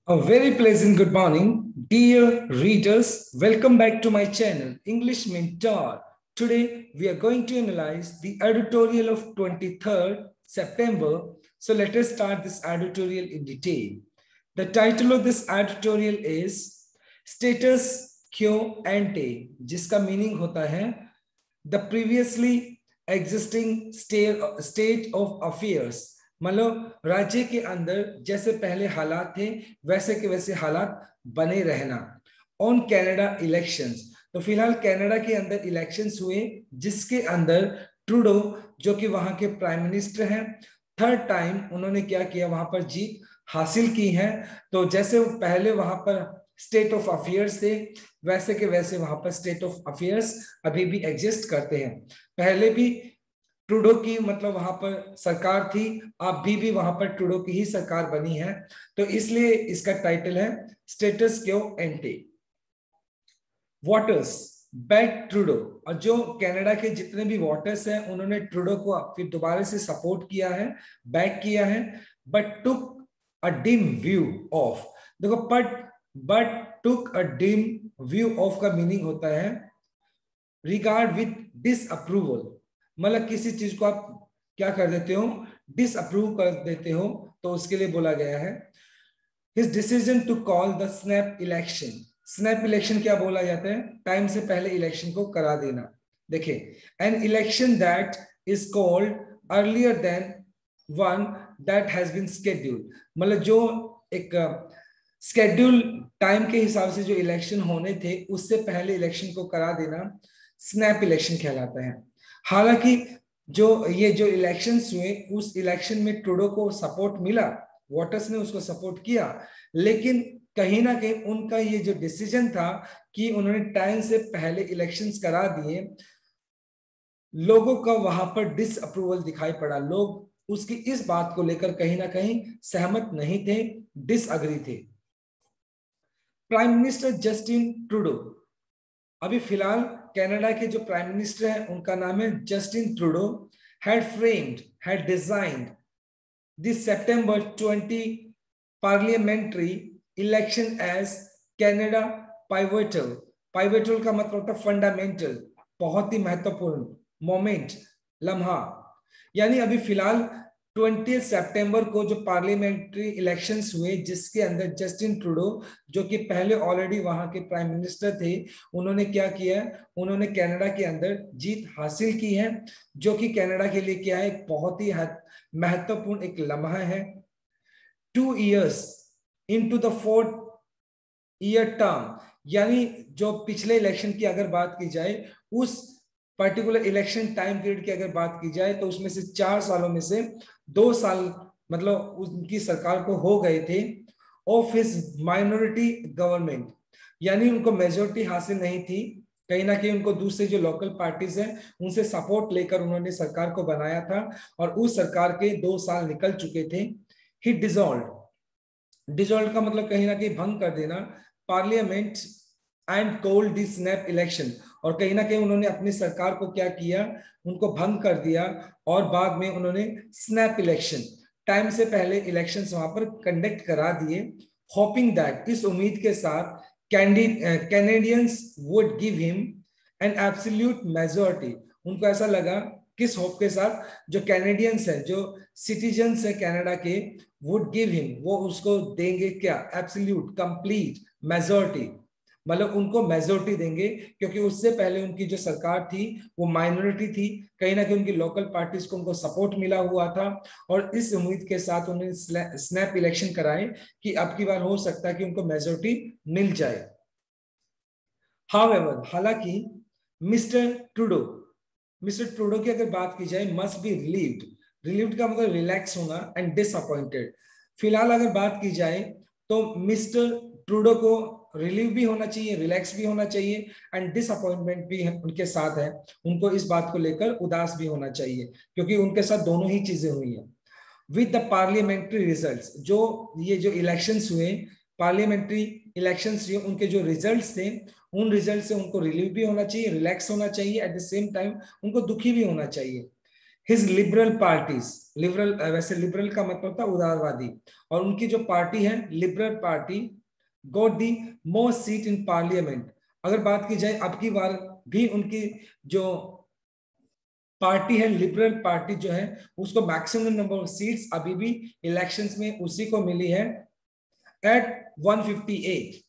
A very pleasant good morning, dear readers. Welcome back to my channel, English Mentor. Today, we are going to analyze the editorial of 23rd September. So let us start this editorial in detail. The title of this editorial is Status Quo Ante, जिसका meaning होता है the previously existing state of affairs. मतलब राज्य के अंदर जैसे पहले हालात थे वैसे के वैसे हालात बने रहना। ऑन कनाडा इलेक्शंस, तो फिलहाल कनाडा के अंदर इलेक्शंस हुए जिसके अंदर ट्रूडो जो कि वहां के प्राइम मिनिस्टर हैं, थर्ड टाइम उन्होंने क्या किया, वहां पर जीत हासिल की है। तो जैसे पहले वहां पर स्टेट ऑफ अफेयर्स थे वैसे के वैसे वहां पर स्टेट ऑफ अफेयर्स अभी भी एग्जिस्ट करते हैं। पहले भी ट्रूडो की मतलब वहां पर सरकार थी, अभी भी वहां पर ट्रूडो की ही सरकार बनी है, तो इसलिए इसका टाइटल है स्टेटस क्यो एंटे। वोटर्स बैक ट्रूडो, और जो कनाडा के जितने भी वोटर्स हैं उन्होंने ट्रूडो को फिर दोबारा से सपोर्ट किया है, बैक किया है, but took a dim view of. देखो but took a dim view of का मीनिंग होता है रिगार्ड विथ डिसअप्रूवल, मतलब किसी चीज को आप क्या कर देते हो, डिसअप्रूव कर देते हो, तो उसके लिए बोला गया है his decision to call the snap election. Snap election क्या बोला जाता है, टाइम से पहले इलेक्शन को करा देना। देखिए, an election that is called earlier than one that has been scheduled, मतलब जो एक स्केड्यूल टाइम के हिसाब से जो इलेक्शन होने थे उससे पहले इलेक्शन को करा देना स्नैप इलेक्शन कहलाता है। हालांकि जो इलेक्शंस हुए उस इलेक्शन में ट्रूडो को सपोर्ट मिला, वोटर्स ने उसको सपोर्ट किया, लेकिन कहीं ना कहीं उनका ये जो डिसीजन था कि उन्होंने टाइम से पहले इलेक्शंस करा दिए, लोगों का वहां पर डिसअप्रूवल दिखाई पड़ा। लोग उसकी इस बात को लेकर कहीं ना कहीं सहमत नहीं थे, डिसअग्री थे। प्राइम मिनिस्टर जस्टिन ट्रूडो, अभी फिलहाल कनाडा के जो प्राइम मिनिस्टर हैं उनका नाम है Justin Trudeau, had designed this September 20 parliamentary election as Canada pivotal। pivotal का मतलब होता है फंडामेंटल, बहुत ही महत्वपूर्ण मोमेंट, लम्हा। यानी अभी फिलहाल 20 सितंबर को जो पार्लियामेंट्री इलेक्शंस हुए जिसके अंदर जस्टिन ट्रूडो जो कि पहले ऑलरेडी वहां के प्राइम मिनिस्टर थे, उन्होंने क्या किया, उन्होंने कनाडा के अंदर जीत हासिल की है, जो कि कनाडा के लिए क्या है, एक बहुत ही महत्वपूर्ण एक लम्हा है। 2 years into the 4th year term, यानी जो पिछले इलेक्शन की अगर बात की जाए, उस पर्टिकुलर इलेक्शन टाइम पीरियड की अगर बात की जाए तो उसमें से 4 सालों में से 2 साल मतलब उनकी सरकार को हो गए थे ऑफ हिज माइनॉरिटी गवर्नमेंट, यानी उनको मेजोरिटी हासिल नहीं थी। कहीं ना कहीं उनको दूसरे जो लोकल पार्टीज हैं उनसे सपोर्ट लेकर उन्होंने सरकार को बनाया था और उस सरकार के 2 साल निकल चुके थे। ही डिसॉल्व का मतलब कहीं ना कहीं भंग कर देना parliament and called the snap election, और कहीं ना कहीं उन्होंने अपनी सरकार को क्या किया, उनको भंग कर दिया और बाद में उन्होंने स्नैप इलेक्शन, टाइम से पहले इलेक्शंस वहां पर कंडक्ट करा दिए। होपिंग दैट, इस उम्मीद के साथ Canadians would give him an absolute majority, उनको ऐसा लगा, किस होप के साथ, जो कैनेडियंस है, जो सिटीजन्स है कनाडा के, वुड गिव हिम, वो उसको देंगे क्या, एब्सोल्यूट कंप्लीट मेजॉरिटी, मतलब उनको मेजोरिटी देंगे, क्योंकि उससे पहले उनकी जो सरकार थी वो माइनॉरिटी थी, कहीं ना कहीं उनकी लोकल पार्टीज को उनको सपोर्ट मिला हुआ था, और इस उम्मीद के साथ उन्होंने स्नैप इलेक्शन कराए कि अब की बार हो सकता है कि उनको मेजोरिटी मिल जाए। हाउएवर, हालांकि मिस्टर ट्रूडो की अगर बात की जाए, मस्ट बी रिलीव्ड का मतलब रिलैक्स होना, एंड डिसअपॉइंटेड। फिलहाल अगर बात की जाए तो मिस्टर ट्रूडो को रिलीव भी होना चाहिए, रिलैक्स भी होना चाहिए, एंड डिसअपॉइंटमेंट भी उनके साथ है, उनको इस बात को लेकर उदास भी होना चाहिए, क्योंकि उनके साथ दोनों ही चीजें हुई हैं। विद द पार्लियामेंट्री रिजल्ट्स, जो इलेक्शंस हुए, पार्लियामेंट्री इलेक्शंस हुए, उनके जो रिजल्ट्स थे, उन रिजल्ट से उनको रिलीव भी होना चाहिए, रिलैक्स होना चाहिए, एट द सेम टाइम उनको दुखी भी होना चाहिए। हिज लिबरल पार्टीज, लिबरल वैसे लिबरल का मतलब था उदारवादी, और उनकी जो पार्टी है liberal party got the most seat in parliament. अगर बात की जाए अब की बार भी उनकी जो पार्टी है लिबरल पार्टी जो है उसको मैक्सिमम नंबर ऑफ सीट्स अभी भी इलेक्शंस में उसी को मिली है एट 158,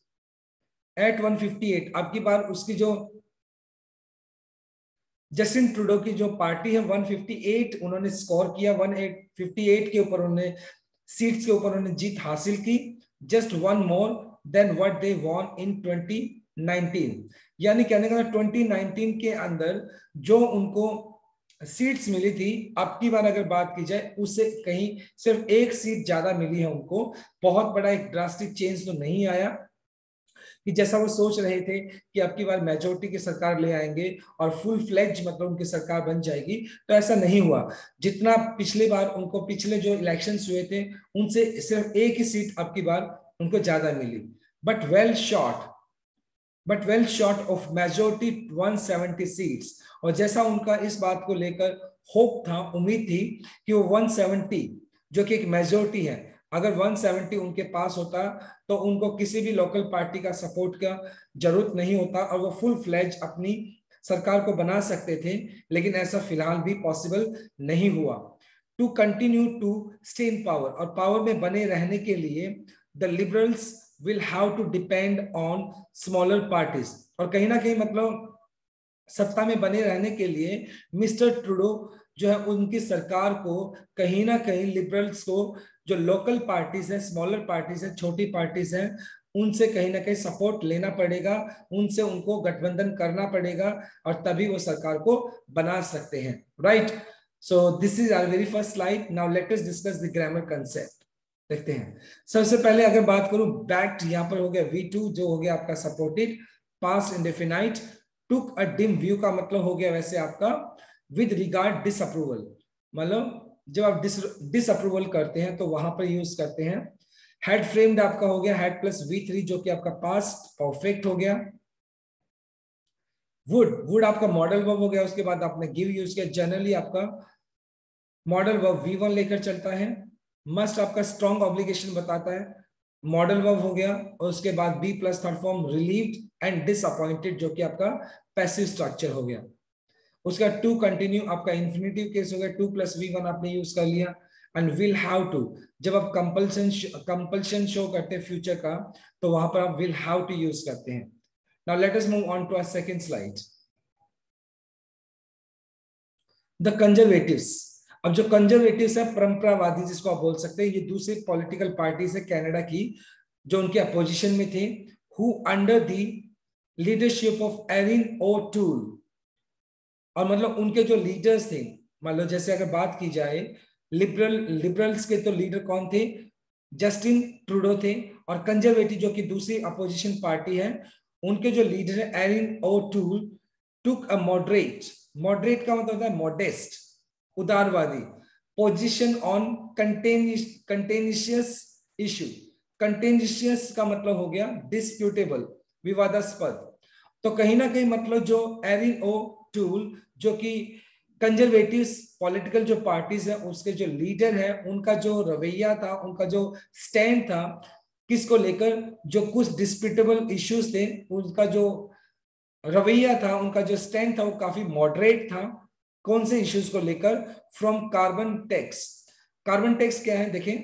एट 158। अब की बार उसकी जो जस्टिन ट्रूडो की जो पार्टी है 158 उन्होंने स्कोर किया, 158 के ऊपर उन्होंने सीट्स के ऊपर उन्होंने जीत हासिल की, just one more than what they won इन 2019। यानी कहने का 2019 के अंदर जो उनको सीट्स मिली थी अब की बार अगर बात की जाए उससे कहीं सिर्फ एक सीट ज्यादा मिली है उनको। बहुत बड़ा एक ड्रास्टिक चेंज तो नहीं आया कि जैसा वो सोच रहे थे कि अब की बार मेजोरिटी की सरकार ले आएंगे और फुल फ्लेज मतलब उनकी सरकार बन जाएगी, तो ऐसा नहीं हुआ। जितना पिछली बार उनको पिछले जो इलेक्शंस हुए थे उनसे सिर्फ एक ही सीट अब की बार उनको ज्यादा मिली, but well short of majority 170 seats. और जैसा उनका इस बात को लेकर होप था, उम्मीद थी कि वो 170 जो कि एक मेजोरिटी है, अगर 170 उनके पास होता तो उनको किसी भी लोकल पार्टी का सपोर्ट का जरूरत नहीं होता और वो फुल फ्लेज अपनी सरकार को बना सकते थे। लेकिन ऐसा फिलहाल भी पॉसिबल नहीं हुआ। To continue to stay in power, और पावर में बने रहने के लिए the Liberals will have to depend on smaller parties. और कहीं ना कहीं मतलब सत्ता में बने रहने के लिए मिस्टर ट्रूडो जो है उनकी सरकार को कहीं ना कहीं लिबरल्स को जो लोकल पार्टीज है, स्मॉलर पार्टीज है, छोटी पार्टीज है, उनसे कहीं ना कहीं सपोर्ट लेना पड़ेगा, उनसे उनको गठबंधन करना पड़ेगा और तभी वो सरकार को बना सकते हैं। Right, so this is our very first slide. Now let us discuss the grammar concept. देखते हैं। सबसे पहले अगर बात करूं बैक्ड, यहां पर हो गया V2 जो हो गया आपका supported, past indefinite. Took a dim view का मतलब हो गया वैसे आपका विद रिगार्ड डिसअप्रूवल, मतलब जब आप डिसअप्रूवल करते हैं तो वहां पर यूज करते हैं। हेड फ्रेम्ड आपका हो गया हेड प्लस V3 जो कि आपका पास्ट परफेक्ट हो गया। वुड आपका मॉडल वर्ब हो गया, उसके बाद आपने गिव यूज किया। जनरली आपका मॉडल वर्ब V1 लेकर चलता है। मस्ट आपका स्ट्रॉन्ग ऑब्लिगेशन बताता है, मॉडल वर्ब हो गया। और उसके बाद B plus third form relieved and disappointed जो कि आपका पैसिव स्ट्रक्चर हो गया। उसका टू कंटिन्यू आपका इंफिनिटिव केस हो गया, 2 + V1 आपने यूज कर लिया। एंड विल हैव टू जब आप कंपल्शन शो करते हैं फ्यूचर का तो वहां पर आप विल हैव टू यूज करते हैं। Now let us move on to our second slide, the Conservatives. अब जो कंजर्वेटिव्स है परंपरावादी जिसको आप बोल सकते हैं, ये दूसरी पॉलिटिकल पार्टीज है कनाडा की जो उनके अपोजिशन में थे, who under the leadership of Erin O'Toole. और मतलब उनके जो लीडर्स थे, मतलब जैसे अगर बात की जाए लिबरल्स के तो लीडर कौन थे, जस्टिन ट्रूडो थे। और कंजर्वेटिव जो कि दूसरी अपोजिशन पार्टी है, उनके जो लीडर है Erin O'Toole took a moderate का मतलब होता है मॉडेस्ट, उदारवादी position on contentious issue. Contentious का मतलब हो गया डिस्प्यूटेबल, विवादास्पद। तो कहीं ना कहीं मतलब जो एरिन ओ टूल जो कि कंजर्वेटिव पॉलिटिकल जो पार्टीज है उसके जो लीडर है, उनका जो रवैया था, उनका जो स्टैंड था किसको लेकर, जो कुछ डिस्प्यूटेबल इश्यूज थे उनका जो रवैया था, उनका जो स्टैंड था वो काफी मॉडरेट था। कौन से इश्यूज को लेकर, from carbon tax. Carbon tax क्या है देखें,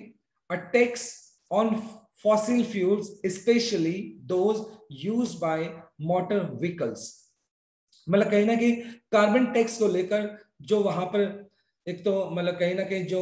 a tax on fossil fuels specially those used by motor vehicles. मतलब कहीं ना कहीं कार्बन टैक्स को लेकर जो वहां पर एक तो मतलब कहीं ना कहीं जो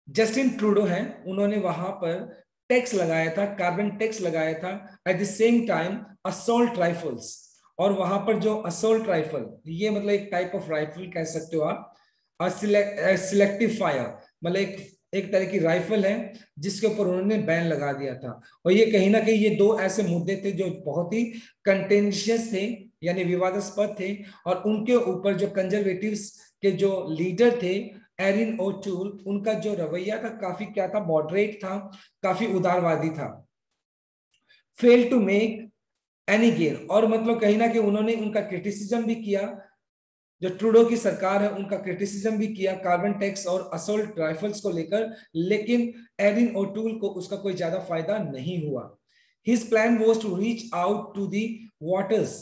जस्टिन ट्रूडो है उन्होंने वहां पर टैक्स लगाया था, कार्बन टैक्स लगाया था। Eight the same time assault rifles, और वहां पर जो असॉल्ट राइफल, ये मतलब एक टाइप ऑफ राइफल कह सकते हो आप, सिलेक्टिव फायर, मतलब एक तरह की राइफल है जिसके ऊपर उन्होंने बैन लगा दिया था। और ये कहीं ना कहीं ये दो ऐसे मुद्दे थे जो बहुत ही कंटेंशियस थे, यानी विवादास्पद थे। और उनके ऊपर जो कंजर्वेटिव्स के जो लीडर थे एरिन ओ टूल, उनका जो रवैया था काफी क्या था, मॉडरेट था, काफी उदारवादी था। Fail to make any gain, और मतलब कहीं ना कहीं उन्होंने उनका क्रिटिसिज्म भी किया जो ट्रूडो की सरकार है उनका क्रिटिसिज्म भी किया कार्बन टैक्स और असोल्ट राइफल्स को लेकर, लेकिन एरिन ओटूल को उसका कोई ज्यादा फायदा नहीं हुआ. His plan was to reach out to the waters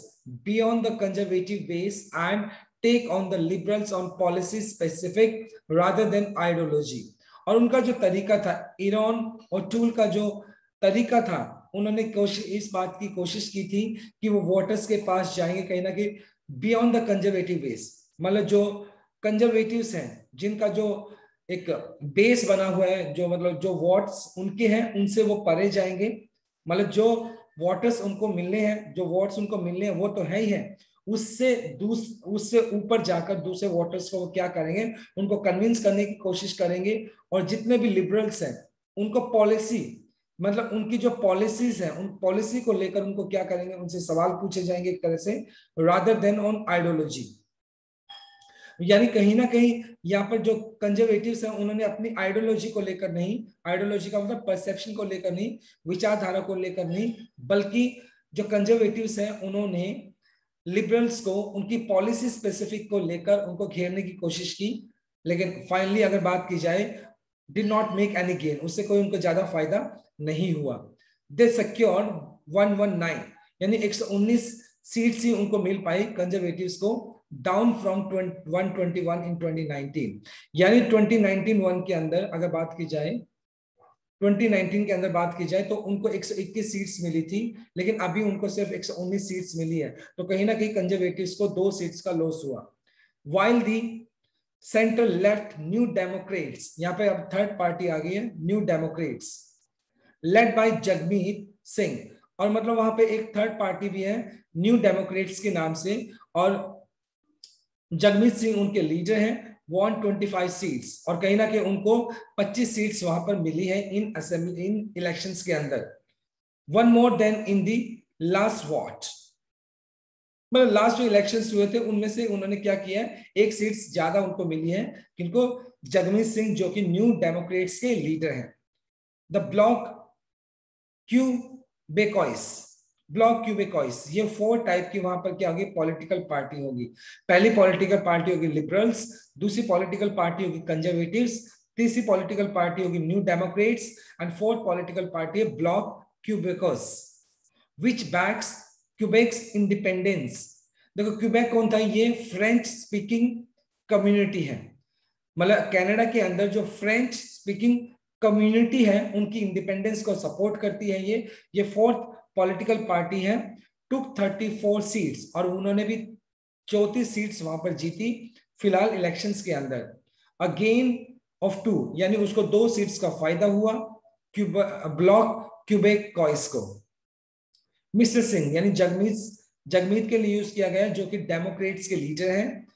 beyond the conservative base and take on the liberals on policy specific rather than ideology. और उनका जो तरीका था, एरन ओटूल का जो तरीका था, उन्होंने इस बात की कोशिश की थी कि वो वोटर्स के पास जाएंगे कहीं ना कहीं बियॉन्ड द कंजर्वेटिव बेस, मतलब जो कंजर्वेटिव्स हैं जिनका जो एक बेस बना हुआ है, जो मतलब जो वोट्स उनके हैं उनसे वो परे जाएंगे, मतलब जो वोटर्स उनको मिलने हैं, जो वोट्स उनको मिलने हैं वो तो है ही है, उससे ऊपर जाकर दूसरे वोटर्स को वो क्या करेंगे, उनको कन्विंस करने की कोशिश करेंगे. और जितने भी लिबरल्स हैं उनको पॉलिसी, मतलब उनकी जो पॉलिसीज हैं उन पॉलिसी को लेकर उनको क्या करेंगे, उनसे सवाल पूछे जाएंगे एक तरह से, रादर देन ऑन आइडियोलॉजी. यानी कहीं ना कहीं यहाँ पर जो कंजर्वेटिव्स हैं उन्होंने अपनी आइडियोलॉजी को लेकर नहीं, आइडियोलॉजी का मतलब परसेप्शन को लेकर नहीं, विचारधारा को लेकर नहीं, बल्कि जो कंजर्वेटिव्स हैं उन्होंने लिबरल्स को उनकी पॉलिसी स्पेसिफिक को लेकर उनको घेरने की कोशिश की, लेकिन फाइनली अगर बात की जाए did not make any gain, उससे कोई उनको ज्यादा फायदा नहीं हुआ. दे सिक्योर्ड 119, यानी 119 सीट्स ही उनको मिल पाई कंजर्वेटिव्स को, डाउन फ्रॉम 121 इन 2019. यानी 2019 के अंदर अगर बात की जाए, 2019 के अंदर बात की जाए तो उनको 121 सीट्स मिली थी, लेकिन अभी उनको सिर्फ 119 सीट्स मिली है, तो कहीं ना कहीं कंजर्वेटिव्स को 2 सीट्स का लॉस हुआ. While the centre left new Democrats, यहां पे अब थर्ड पार्टी आ गई है, new Democrats led by Jagmeet Singh, और मतलब वहां पे एक थर्ड पार्टी भी है न्यू डेमोक्रेट्स के नाम से, और जगमीत सिंह उनके लीडर हैं, won 25 सीट्स, और कहीं ना कहीं उनको 25 सीट्स वहां पर मिली है इन असेंबली, इन इलेक्शंस के अंदर, one more then in the last what. मतलब लास्ट जो इलेक्शंस हुए थे उनमें से उन्होंने क्या किया है, 1 सीट्स ज्यादा उनको मिली है, किनको, जगमीत सिंह जो कि न्यू डेमोक्रेट्स के लीडर हैं. द ब्लॉक क्यूबेकॉइस, ब्लॉक क्यूबेकॉइस, ये 4 टाइप की वहां पर क्या होगी, पॉलिटिकल पार्टी होगी. पहली पॉलिटिकल पार्टी होगी लिबरल्स, दूसरी पॉलिटिकल पार्टी होगी कंजर्वेटिव्स, तीसरी पॉलिटिकल पार्टी होगी new Democrats, and fourth political party है ब्लॉक क्यूबेकॉस विच बैक्स क्यूबेक्स इंडिपेंडेंस. देखो क्यूबेक कौन था, ये फ्रेंच स्पीकिंग कम्युनिटी है, मतलब कनाडा के अंदर जो फ्रेंच स्पीकिंग कम्युनिटी है उनकी इंडिपेंडेंस को सपोर्ट करती है. ये फोर्थ पॉलिटिकल पार्टी है, टुक 34 सीट्स, और उन्होंने भी 34 सीट्स वहां पर जीती फिलहाल इलेक्शंस के अंदर. अगेन ऑफ 2, यानी उसको 2 सीट्स का फायदा हुआ ब्लॉक क्यूबेकॉइस को. मिस्टर सिंह यानी जगमीत के लिए यूज किया गया, जो कि डेमोक्रेट्स के लीडर हैं.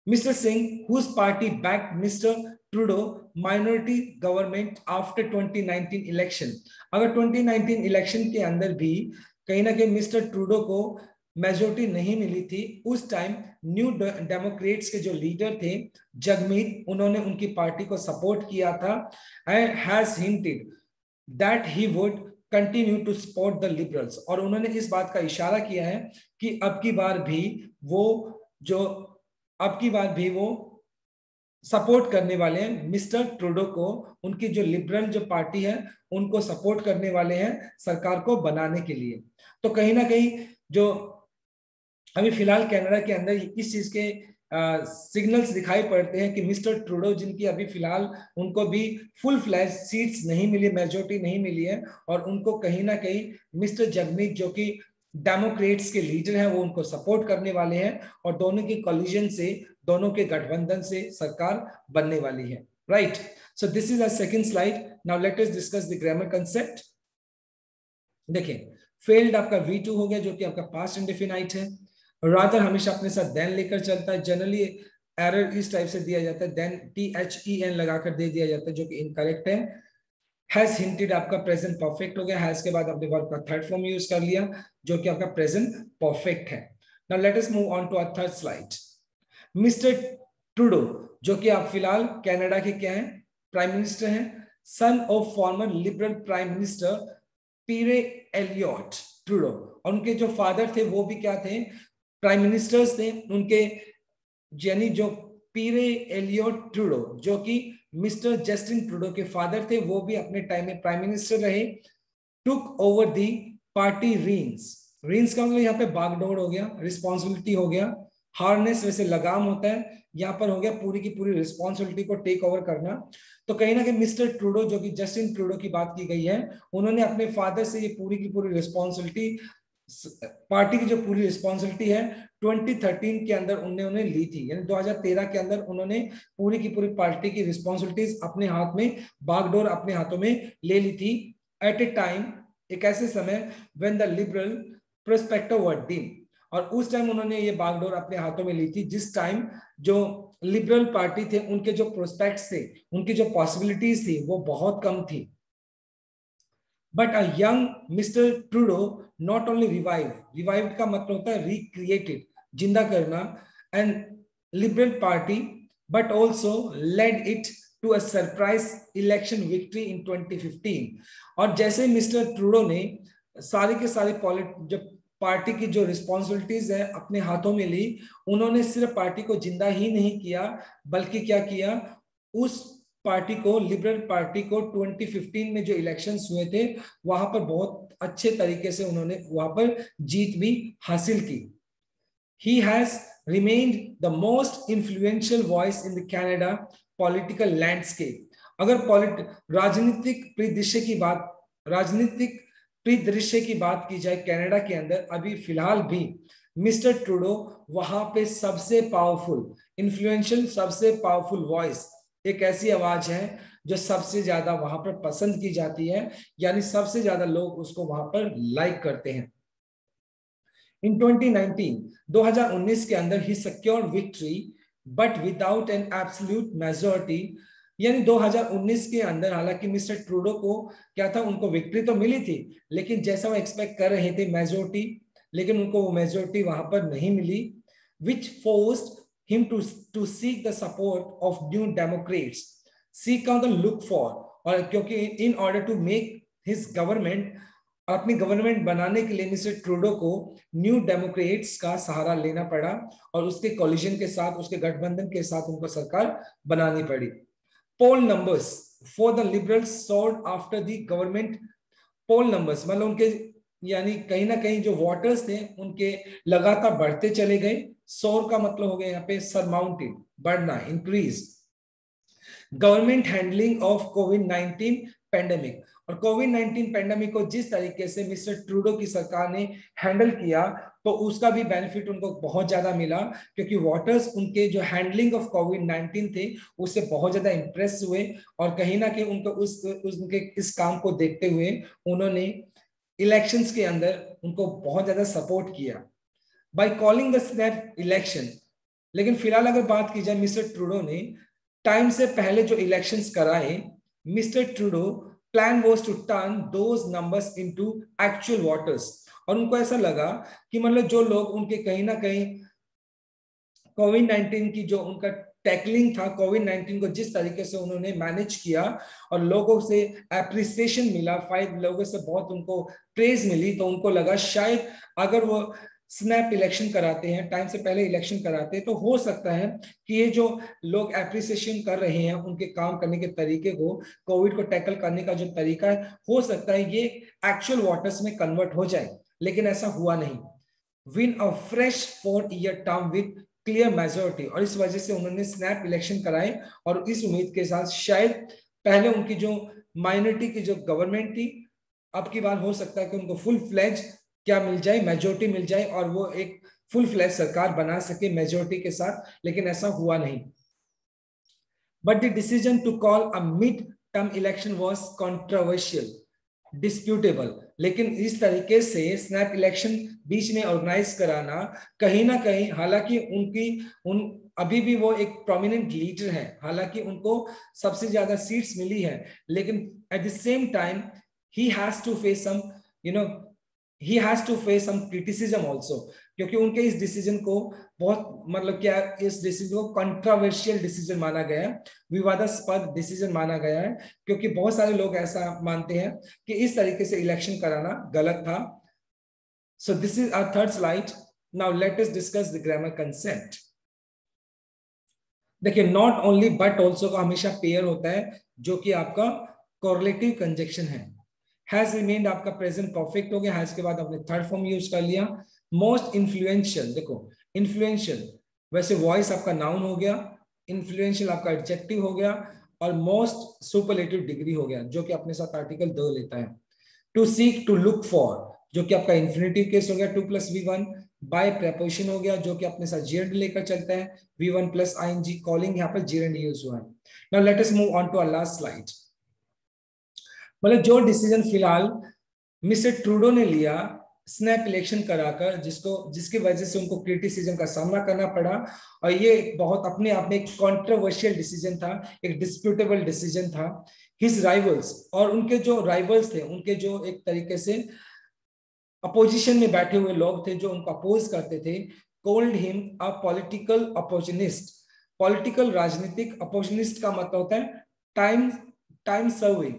Mister Singh whose party backed mister Trudeau minority government after 2019 election. अगर 2019 इलेक्शन के अंदर भी कहीं ना कहीं मिस्टर ट्रूडो को मेजोरिटी नहीं मिली थी, उस टाइम न्यू डेमोक्रेट्स के जो लीडर थे जगमीत, उन्होंने उनकी पार्टी को सपोर्ट किया था and has hinted that he would continue to support the liberals. और उन्होंने इस बात का इशारा किया है कि अब की बार भी वो सपोर्ट करने वाले हैं मिस्टर ट्रूडो को, उनकी जो लिबरल जो पार्टी है उनको सपोर्ट करने वाले हैं सरकार को बनाने के लिए. तो कहीं ना कहीं जो अभी फिलहाल कनाडा के अंदर इस चीज के सिग्नल्स दिखाई पड़ते हैं कि मिस्टर ट्रूडो, जिनकी अभी फिलहाल उनको भी फुल फ्लैश सीट्स नहीं मिली, मेजोरिटी नहीं मिली है, और उनको कहीं ना कहीं मिस्टर जगमीत जो कि डेमोक्रेट्स के लीडर हैं वो उनको सपोर्ट करने वाले हैं, और दोनों के कोलिजन से, दोनों के गठबंधन से सरकार बनने वाली है. Right, so this is a second slide. Now let us discuss the grammar concept. देखिए फेल्ड आपका V2 हो गया, जो कि आपका पास्ट इंडेफिनाइट है. रादर हमेशा अपने साथ देन लेकर चलता है, जनरली एरर इस टाइप से दिया जाता है, देन THEN लगाकर दे दिया जाता है, जो कि इनकरेक्ट है. हैज हिंटेड आपका प्रेजेंट परफेक्ट हो गया, हैज के बाद आपने वर्ब का थर्ड फॉर्म यूज कर लिया, जो कि आपका प्रेजेंट परफेक्ट है. Now let us move on to our third slide. Mister Trudeau, जो कि आप फिलहाल कनाडा के क्या हैं, प्राइम मिनिस्टर हैं, son of former Liberal prime minister Pierre Elliott Trudeau, और उनके जो फादर थे वो भी क्या थे, प्राइम मिनिस्टर्स थे. उनके यानी जो पीरे एलियोट ट्रूडो, जो कि मिस्टर जस्टिन ट्रूडो के फादर थे, वो भी अपने टाइम में प्राइम मिनिस्टर रहे, took over the party reigns. Reigns का मतलब यहाँ पे बागडोर हो गया, रिस्पॉन्सिबिलिटी हो गया, हार्नेस वैसे लगाम होता है, यहाँ पर हो गया पूरी की पूरी रिस्पॉन्सिबिलिटी को टेक ओवर करना। तो कहीं ना कहीं मिस्टर ट्रूडो, जो कि जस्टिन ट्रूडो की बात की गई है, उन्होंने अपने फादर से ये पूरी की पूरी रिस्पॉन्सिबिलिटी, पार्टी की जो पूरी रिस्पॉन्सिबिलिटी है 2013 के अंदर उन्होंने ली थी, यानी 2013 के अंदर उन्होंने पूरी की पूरी पार्टी की रिस्पॉन्सिबिलिटीज अपने हाथ में, बागडोर अपने हाथों में ले ली थी। एट ए टाइम, एक ऐसे समय, when the liberal perspective were dim, और उस टाइम उन्होंने ये बागडोर अपने हाथों में ली थी जिस टाइम जो लिबरल पार्टी थे, उनके जो प्रोस्पेक्ट्स थे, उनकी जो पॉसिबिलिटीज थी, वो बहुत कम थी। But a young mister Trudeau not only revived का मतलब होता है रिक्रिएटेड, जिंदा करना, and liberal party, but also led it to a surprise election victory in 2015। और जैसे मिस्टर ट्रूडो ने सारे के सारे जो पार्टी की जो रिस्पॉन्सिबिलिटीज है अपने हाथों में ली, उन्होंने सिर्फ पार्टी को जिंदा ही नहीं किया, बल्कि क्या किया, उस पार्टी को, लिबरल पार्टी को 2015 में जो इलेक्शंस हुए थे, वहां पर बहुत अच्छे तरीके से उन्होंने वहां पर जीत भी हासिल की। He has remained the most influential voice in the Canada political landscape. अगर राजनीतिक परिदृश्य की बात की जाए कनाडा के अंदर, अभी फिलहाल भी मिस्टर ट्रूडो वहां पे सबसे पावरफुल, इन्फ्लुएंशियल, सबसे पावरफुल वॉइस, एक ऐसी आवाज है जो सबसे ज्यादा वहां पर पसंद की जाती है, यानी सबसे ज्यादा लोग उसको वहां पर लाइक करते हैं। इन 2019 के अंदर ही secured victory but without an absolute majority, यानी 2019 के अंदर हालांकि मिस्टर ट्रूडो को क्या था, उनको विक्ट्री तो मिली थी, लेकिन जैसा वो एक्सपेक्ट कर रहे थे मेजोरिटी, लेकिन उनको वो मेजोरिटी वहां पर नहीं मिली, which forced him to seek the support of New Democrats. Seek का मतलब लुक फॉर, और क्योंकि in order to make his government, अपनी गवर्नमेंट बनाने के लिए मिस्टर ट्रूडो को न्यू डेमोक्रेट्स का सहारा लेना पड़ा, और उसके कोलिजन के साथ, उसके गठबंधन के साथ उनको सरकार बनानी पड़ी। Poll numbers for the Liberals soared after the government. Poll numbers मतलब उनके, यानी कहीं ना कहीं जो वोटर्स थे उनके लगातार बढ़ते चले गए। सोर का मतलब हो गया यहाँ पे सरमाउंटेड, बढ़ना, increase. Government handling of covid pandemic, और कोविड-19 पेंडेमिक को जिस तरीके से मिस्टर ट्रूडो की सरकार ने हैंडल किया, तो उसका भी बेनिफिट उनको बहुत ज्यादा मिला, क्योंकि वोटर्स उनके जो हैंडलिंग ऑफ कोविड-19 थे उससे बहुत ज्यादा इंप्रेस हुए, और कहीं ना कहीं उनको उनके इस काम को देखते हुए उन्होंने इलेक्शंस के अंदर उनको बहुत ज्यादा सपोर्ट किया by calling the snap election. लेकिन फिलहाल अगर बात की जाए, मिस्टर ट्रूडो ने टाइम से पहले जो इलेक्शंस कराए, mister Trudeau plan was to turn those numbers into actual voters, और उनको ऐसा लगा कि मतलब जो लोग उनके कहीं ना कहीं कोविड-19 की जो उनका टैकलिंग था, कोविड-19 को जिस तरीके से उन्होंने मैनेज किया और लोगों से एप्रिसिएशन मिला, 5 लोगों से बहुत उनको प्रेज मिली, तो उनको लगा शायद अगर वो स्नैप इलेक्शन कराते हैं, टाइम से पहले इलेक्शन कराते हैं, तो हो सकता है कि ये जो लोग एप्रिसिएशन कर रहे हैं उनके काम करने के तरीके को, कोविड को टैकल करने का जो तरीका है, हो सकता है ये एक्चुअल वोटर्स में कन्वर्ट हो जाए, लेकिन ऐसा हुआ नहीं। Win a fresh 4-year term with clear majority, और इस वजह से उन्होंने स्नैप इलेक्शन कराए, और इस उम्मीद के साथ शायद पहले उनकी जो माइनॉरिटी की जो गवर्नमेंट थी, अब की बार हो सकता है कि उनको फुल फ्लैज क्या मिल जाए, मेजोरिटी मिल जाए, और वो एक फुल फ्लैज सरकार बना सके मेजोरिटी के साथ, लेकिन ऐसा हुआ नहीं। But the decision to call a mid term election was controversial, disputable. लेकिन इस तरीके से स्नैप इलेक्शन बीच में ऑर्गेनाइज कराना कहीं ना कहीं, हालांकि उन अभी भी वो एक प्रोमिनेंट लीडर है, हालांकि उनको सबसे ज्यादा सीट्स मिली है, लेकिन at the same time he has to face some, you know, he has to face some criticism also, क्योंकि उनके इस डिसीजन को बहुत, मतलब क्या, इस डिसीजन को कंट्रोवर्शियल डिसीजन माना गया है, विवादास्पद डिसीजन माना गया है, क्योंकि बहुत सारे लोग ऐसा मानते हैं कि इस तरीके से इलेक्शन कराना गलत था। So this is our third slide. Now let us discuss the grammar concept. देखिए नॉट ओनली बट ऑल्सो का हमेशा पेयर होता है, जो कि आपका कोरिलेटिव कंजक्शन है। हैज रिमेन्ड आपका प्रेजेंट परफेक्ट हो गया, हैज के बाद आपने थर्ड फॉर्म यूज कर लिया। मोस्ट इन्फ्लुएंशियल, देखो इन्फ्लुएंशियल वैसे वॉइस आपका नाउन हो गया, इन्फ्लुएंशियल आपका एडजेक्टिव हो गया, और मोस्ट सुपरलेटिव डिग्री हो गया, जो कि अपने साथ आर्टिकल द लेता है। To seek, to look for, जो कि आपका इन्फिनेटिव केस हो गया 2 + V1। बाय प्रेपोजिशन हो गया, जो कि अपने साथ जेरेंड लेकर चलता है, V1 + ing। कॉलिंग यहाँ पर जेरेंड यूज हुआ है। Now let us move on to our last slide. मतलब जो डिसीजन फिलहाल मिस्टर ट्रूडो ने लिया स्नैप इलेक्शन कराकर, जिसकी वजह से उनको क्रिटिसिज्म का सामना करना पड़ा, और ये बहुत अपने आप में एक कॉन्ट्रोवर्शियल डिसीजन था, एक डिस्प्यूटेबल डिसीजन था। हिज राइवल्स, और उनके जो राइवल्स थे, उनके जो एक तरीके से अपोजिशन में बैठे हुए लोग थे जो उनको अपोज करते थे, called him a political oppositionist. Political राजनीतिक अपोजिनिस्ट का मतलब होता है टाइम टाइम सर्विंग,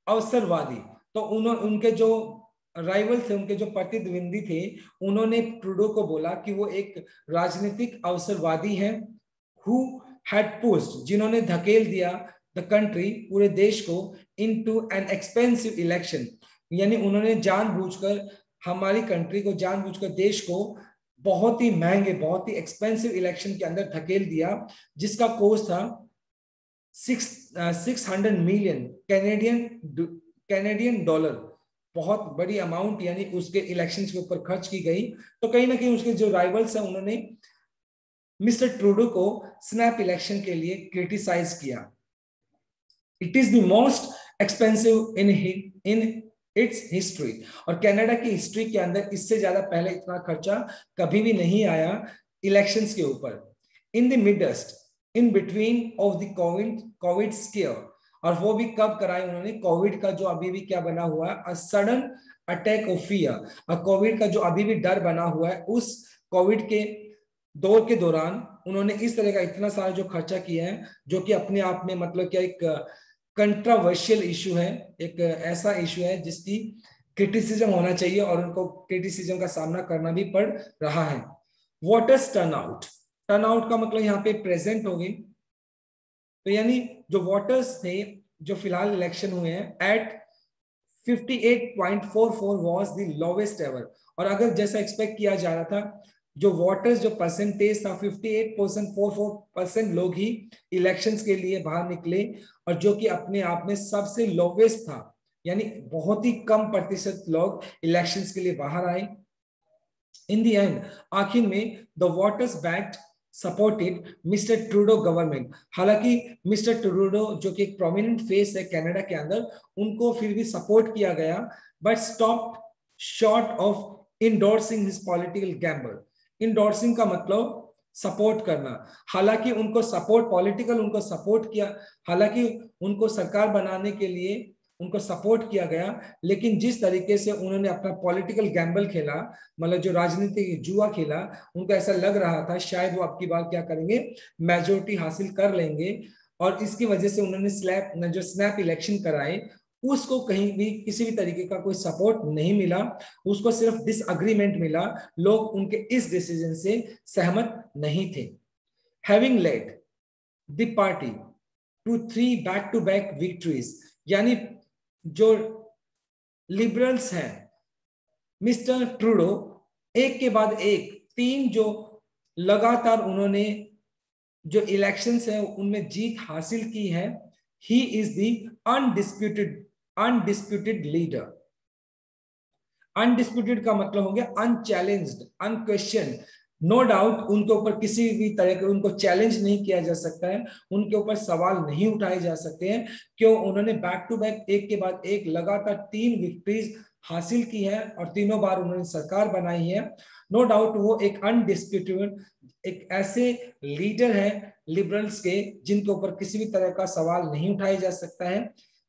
अवसरवादी। तो उनके जो राइवल थे, उनके जो प्रतिद्वंदी थे, उन्होंने ट्रूडो को बोला कि वो एक राजनीतिक अवसरवादी हैं, हु हैड पुश्ड, जिन्होंने धकेल दिया द कंट्री, पूरे देश को, इनटू एन एक्सपेंसिव इलेक्शन, यानी उन्होंने जानबूझकर हमारी कंट्री को, जानबूझकर देश को बहुत ही महंगे, बहुत ही एक्सपेंसिव इलेक्शन के अंदर धकेल दिया, जिसका कोस्ट था 600 मिलियन कैनेडियन डॉलर। बहुत बड़ी अमाउंट यानी उसके इलेक्शंस के ऊपर खर्च की गई। तो कहीं ना कहीं उसके जो राइवल्स हैं, उन्होंने मिस्टर ट्रूडो को स्नैप इलेक्शन के लिए क्रिटिसाइज किया। It is the most expensive in its history, और कनाडा की हिस्ट्री के अंदर इससे ज्यादा पहले इतना खर्चा कभी भी नहीं आया इलेक्शंस के ऊपर। In the midst, in between of the Covid square, और वो भी कब कराए उन्होंने, कोविड का जो अभी भी क्या बना हुआ है, सडन अटैक ऑफ फियर, और कोविड का जो अभी भी डर बना हुआ है, उस कोविड के दौर के दौरान उन्होंने इस तरह का इतना सारा जो खर्चा किया है, जो कि अपने आप में मतलब क्या एक कंट्रोवर्शियल इशू है, एक ऐसा इशू है जिसकी क्रिटिसिज्म होना चाहिए, और उनको क्रिटिसिज्म का सामना करना भी पड़ रहा है। वोटर्स टर्नआउट, टर्नआउट का मतलब यहाँ पे प्रेजेंट होगी, तो यानी जो वोटर्स थे जो फिलहाल इलेक्शन हुए हैं, at 58.44 was the lowest ever. और अगर जैसा एक्सपेक्ट किया जा रहा था, जो वोटर्स जो परसेंटेज था 58.44% लोग ही इलेक्शंस के लिए बाहर निकले, और जो कि अपने आप में सबसे लोवेस्ट था, यानी बहुत ही कम प्रतिशत लोग इलेक्शंस के लिए बाहर आए। इन द एंड, आखिर में the voters backed supported mister Trudeau government. हालांकि मिस्टर ट्रूडो जो कि एक प्रोमिनेंट फेस है कनाडा के अंदर, उनको फिर भी सपोर्ट किया गया, but stop short of endorsing his political Gamble. Endorsing का मतलब सपोर्ट करना। हालांकि उनको सपोर्ट, पॉलिटिकल उनको सपोर्ट किया, हालांकि उनको सरकार बनाने के लिए उनको सपोर्ट किया गया, लेकिन जिस तरीके से उन्होंने अपना पॉलिटिकल गैम्बल खेला, मतलब जो राजनीतिक जुआ खेला, उनको ऐसा लग रहा था शायद वो अब की बार क्या करेंगे, मेजोरिटी हासिल कर लेंगे, और इसकी वजह से उन्होंने जो स्नैप इलेक्शन कराए, उसको कहीं भी किसी भी तरीके का कोई सपोर्ट नहीं मिला, उसको सिर्फ डिसएग्रीमेंट मिला, लोग उनके इस डिसीजन से सहमत नहीं थे। Having led the party to 3 back to back victories, यानी जो लिबरल्स हैं, मिस्टर ट्रूडो एक के बाद एक 3 जो लगातार उन्होंने जो इलेक्शंस है उनमें जीत हासिल की है। He is the undisputed leader. Undisputed का मतलब हो गया अनचैलेंज्ड, अनक्वेश्चन। नो डाउट उनके ऊपर किसी भी तरह के उनको चैलेंज नहीं किया जा सकता है, उनके ऊपर सवाल नहीं उठाए जा सकते हैं, क्यों उन्होंने बैक टू बैक एक के बाद एक लगातार 3 विक्ट्रीज हासिल की है, और तीनों बार उन्होंने सरकार बनाई है। नो डाउट वो एक अनडिस्प्यूटेड, एक ऐसे लीडर है लिबरल्स के जिनके ऊपर किसी भी तरह का सवाल नहीं उठाया जा सकता है।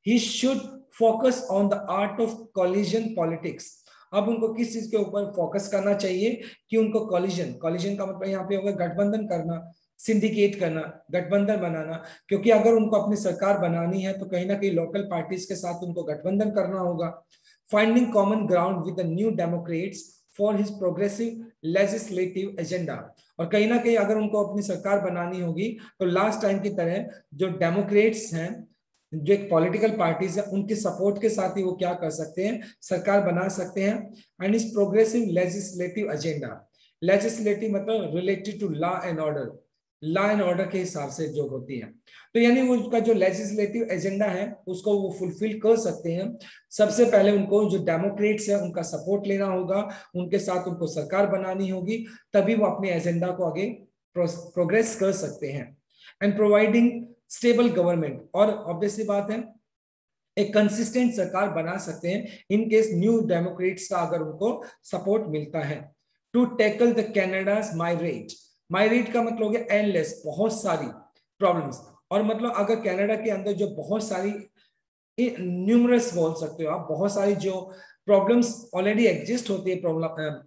He should focus on the art of collision politics. अब उनको किस चीज के ऊपर फोकस करना चाहिए कि उनको कोलिजन, कोलिजन का मतलब यहाँ पे होगा गठबंधन करना, सिंडिकेट करना, गठबंधन बनाना, क्योंकि अगर उनको अपनी सरकार बनानी है तो कहीं ना कहीं लोकल पार्टीज के साथ उनको गठबंधन करना होगा। Finding common ground with the new Democrats for his progressive legislative agenda, और कहीं ना कहीं अगर उनको अपनी सरकार बनानी होगी तो लास्ट टाइम की तरह जो डेमोक्रेट्स हैं, जो एक पॉलिटिकल पार्टीज है, उनके सपोर्ट के साथ ही वो क्या कर सकते हैं, सरकार बना सकते हैं। एंड इस प्रोग्रेसिव लेजिस्लेटिव एजेंडा, लेजिस्लेटिव मतलब related to law and order, law and order के हिसाब से जो होती है, तो यानी वो उसका जो लेजिस्लेटिव एजेंडा है उसको वो फुलफिल कर सकते हैं। सबसे पहले उनको जो डेमोक्रेट्स है उनका सपोर्ट लेना होगा, उनके साथ उनको सरकार बनानी होगी, तभी वो अपने एजेंडा को आगे प्रोग्रेस कर सकते हैं। एंड प्रोवाइडिंग स्टेबल गवर्नमेंट, और ऑब्वियसली बात है एक कंसिस्टेंट सरकार बना सकते हैं इन केस न्यू डेमोक्रेट्स का अगर उनको सपोर्ट मिलता है। To tackle the Canada's migrate, migrate का मतलब हो गया एंडलेस, बहुत सारी प्रॉब्लम्स, और मतलब अगर कनाडा के अंदर जो बहुत सारी न्यूमरस बोल सकते हो आप, बहुत सारी जो प्रॉब्लम्स ऑलरेडी एग्जिस्ट होती है, प्रॉब्लम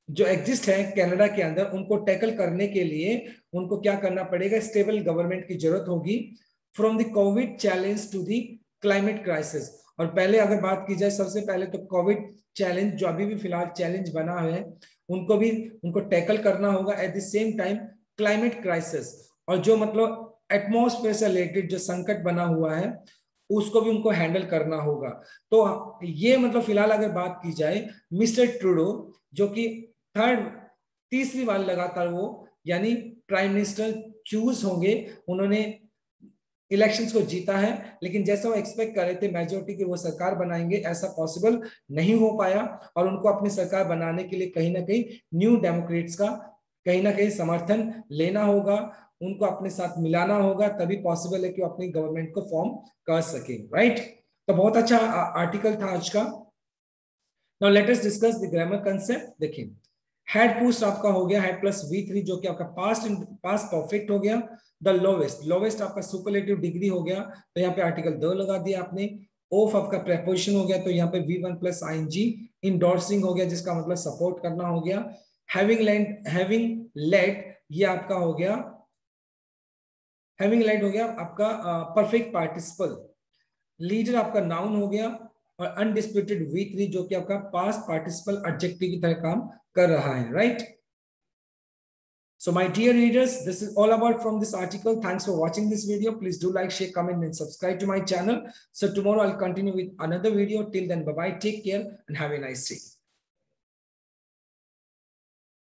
जो एग्जिस्ट है कनाडा के अंदर, उनको टैकल करने के लिए उनको क्या करना पड़ेगा, स्टेबल गवर्नमेंट की जरूरत होगी। From the covid challenge to the climate crisis, और पहले अगर बात की जाए सबसे पहले तो कोविड चैलेंज जो अभी भी फिलहाल चैलेंज बना है उनको टैकल करना होगा। Eight the same time climate crisis, और जो मतलब एटमॉस्फेयर से रिलेटेड जो संकट बना हुआ है उसको भी उनको हैंडल करना होगा। तो ये मतलब फिलहाल अगर बात की जाए मिस्टर ट्रूडो, जो कि तीसरी बार लगातार वो यानी प्राइम मिनिस्टर चूज होंगे, उन्होंने इलेक्शंस को जीता है, लेकिन जैसा वो एक्सपेक्ट कर रहे थे मेजोरिटी की वो सरकार बनाएंगे, ऐसा पॉसिबल नहीं हो पाया, और उनको अपनी सरकार बनाने के लिए कहीं ना कहीं न्यू डेमोक्रेट्स का कहीं ना कहीं समर्थन लेना होगा, उनको अपने साथ मिलाना होगा, तभी पॉसिबल है कि वो अपनी गवर्नमेंट को फॉर्म कर सके, राइट। तो बहुत अच्छा आर्टिकल था आज का। Now let us discuss the grammar concept. देखिए हेड पोस्ट आपका हो गया हेड प्लस V3 जो कि आपका पास्ट परफेक्ट हो गया। द लोवेस्ट आपका सुपरलेटिव डिग्री हो गया, तो यहाँ पे आर्टिकल द लगा दिया आपने। ऑफ आपका प्रेपोजिशन हो गया, तो यहाँ पे V1 प्लस ING। इंडोर्सिंग हो गया जिसका मतलब सपोर्ट करना हो गया। हैविंग लेड ये आपका हो गया, हैविंग लेड हो गया आपका परफेक्ट पार्टिसिपल। लीडर आपका नाउन हो गया, और अनडिस्प्यूटेड V3 जो कि आपका पास्ट पार्टिसिपल एडजेक्टिव की तरह काम कर रहा है, right. So my dear readers, this is all about from this article. Thanks for watching this video. Please do like, share, comment and subscribe to my channel. So tomorrow I'll continue with another video. Till then, bye bye, take care and have a nice day.